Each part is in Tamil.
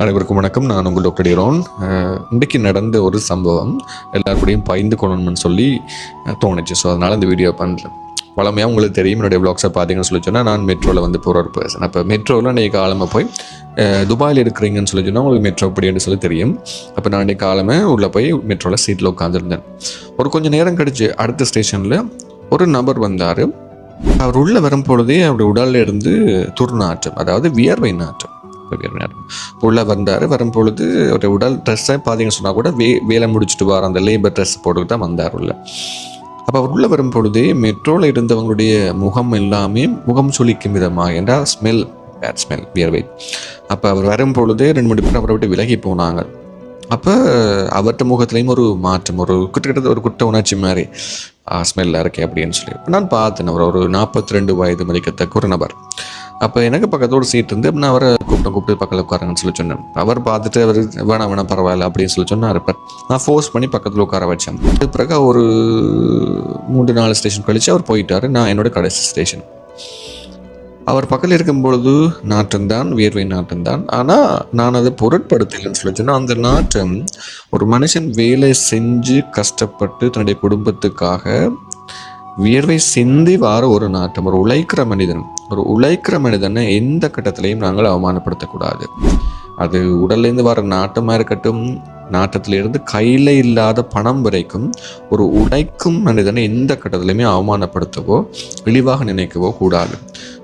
அனைவருக்கும் வணக்கம். நான் உங்கள் டாக்டர் டிரோன். இன்றைக்கு நடந்த ஒரு சம்பவம் எல்லாருக்கூடையும் பகிர்ந்து கொள்ளணும்னு சொல்லி தோணுச்சு. ஸோ அதனால் இந்த வீடியோ பண்ணுறேன். வளமையாக உங்களுக்கு தெரியும், என்னுடைய வ்ளாக்ஸை பார்த்தீங்கன்னு சொல்லி சொன்னால் நான் மெட்ரோவில் வந்து போகிற ஒரு பர்சன். அப்போ மெட்ரோவில் இன்றைக்கி காலமாக போய் துபாயில் இருக்கிறீங்கன்னு சொல்லி சொன்னால் உங்களுக்கு மெட்ரோ அப்படின்னு சொல்லி தெரியும். அப்போ நான் இன்றைக்கி காலமாக உள்ளே போய் மெட்ரோவில் சீட்டில் உட்காந்துருந்தேன். ஒரு கொஞ்சம் நேரம் கழிச்சு அடுத்த ஸ்டேஷனில் ஒரு நபர் வந்தார். அவர் உள்ளே வரும்பொழுதே அவருடைய உடலில் இருந்து துர்நாற்றம், அதாவது வியர்வை நாற்றம். உள்ளே வரும்பொழுது ஒரு உடல் ட்ரெஸ்ஸை பார்த்தீங்கன்னு சொன்னால் கூட வேலை முடிச்சுட்டு வர அந்த லேபர் ட்ரெஸ் போட்டுக்கிட்டு தான் வந்தார் உள்ள. அப்போ அவர் உள்ளே வரும்பொழுதே மெட்ரோவில் இருந்தவங்களுடைய முகம் எல்லாமே முகம் சுளிக்கும் விதமாக, என்றால் ஸ்மெல், பேட் ஸ்மெல், வியர்வை. அப்போ அவர் வரும்பொழுதே 2-3 பேர் அவரை விட்டு விலகி போனாங்க. அப்போ அவர்கிட்ட முகத்துலேயும் ஒரு மாற்றம், ஒரு கிட்டத்தட்ட ஒரு குற்ற உணர்ச்சி மாதிரி ஸ்மெல்லாக இருக்கே அப்படின்னு சொல்லி நான் பார்த்தேன். ஒரு 42 வயது மதிக்கத்தக்க ஒரு நபர். அப்போ எனக்கு பக்கத்தோட சீட் இருந்து நான் அவரை கூப்பிட்டு பக்கத்தில் உட்காருங்கன்னு சொல்லி சொன்னேன். அவர் பார்த்துட்டு அவர் வேணாம் பரவாயில்ல அப்படின்னு சொல்லி சொன்னார். நான் ஃபோர்ஸ் பண்ணி பக்கத்தில் உட்கார வச்சேன். அது பிறகு ஒரு 3-4 ஸ்டேஷன் கழிச்சு அவர் போயிட்டார். நான் என்னோட கடைசி ஸ்டேஷன். அவர் பக்கத்தில் இருக்கும்பொழுது நாற்றம்தான், வியர்வை நாற்றம்தான். ஆனால் நான் அதை பொருட்படுத்தலைன்னு சொல்லி சொன்னால், அந்த நாற்றம் ஒரு மனுஷன் வேலை செஞ்சு கஷ்டப்பட்டு தன்னுடைய குடும்பத்துக்காக வியர்வை சிந்தி வார ஒரு நாட்டம். ஒரு உழைக்கிற மனிதனை எந்த கட்டத்திலையும் நாங்கள் அவமானப்படுத்தக்கூடாது. அது உடல்லேருந்து வர நாட்டமாக இருக்கட்டும், நாட்டத்திலிருந்து கையில் இல்லாத பணம் வரைக்கும் ஒரு உழைக்கும் மனிதனை எந்த கட்டத்திலையுமே அவமானப்படுத்தவோ இழிவாக நினைக்கவோ கூடாது.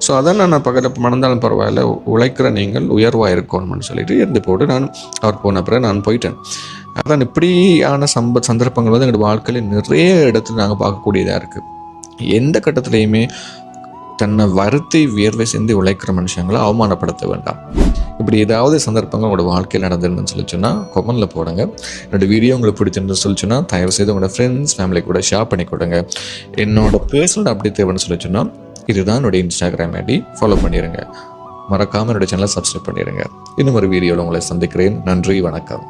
ஸோ அதான் நான் பக்கத்தில் மணந்தாலும் பரவாயில்ல, உழைக்கிற நீங்கள் உயர்வாக இருக்கணும்னு சொல்லிட்டு இருந்து போட்டு அவர் போன பிறகு நான் போயிட்டேன். அதான் இப்படியான சந்தர்ப்பங்கள் வந்து எங்களோட வாழ்க்கையில் நிறைய இடத்துல நாங்கள் பார்க்கக்கூடியதாக இருக்குது. எந்த கட்டத்திலையுமே தன்னை வருத்தி வியர்வை சிந்தி உழைக்கிற மனுஷங்களை அவமானப்படுத்த வேண்டாம். இப்படி ஏதாவது சந்தர்ப்பங்கள் உங்களோட வாழ்க்கையில் நடந்துருந்துன்னு சொல்லி சொன்னால் கமெண்ட்ல போடுங்க. என்னோடய வீடியோ உங்களுக்கு பிடிச்சிருந்து சொல்லி சொன்னால் தயவு செய்து உங்களோட ஃப்ரெண்ட்ஸ், ஃபேமிலி கூட ஷேர் பண்ணி கொடுங்க. என்னோட பர்சனல் அப்டேட் தேவைன்னு சொல்லி சொன்னால் இதுதான் என்னுடைய இன்ஸ்டாகிராம் ஐடி, ஃபாலோ பண்ணிடுங்க. மறக்காமல் என்னோட சேனலை சப்ஸ்கிரைப் பண்ணிடுங்க. இன்னும் ஒரு வீடியோவில் உங்களை சந்திக்கிறேன். நன்றி, வணக்கம்.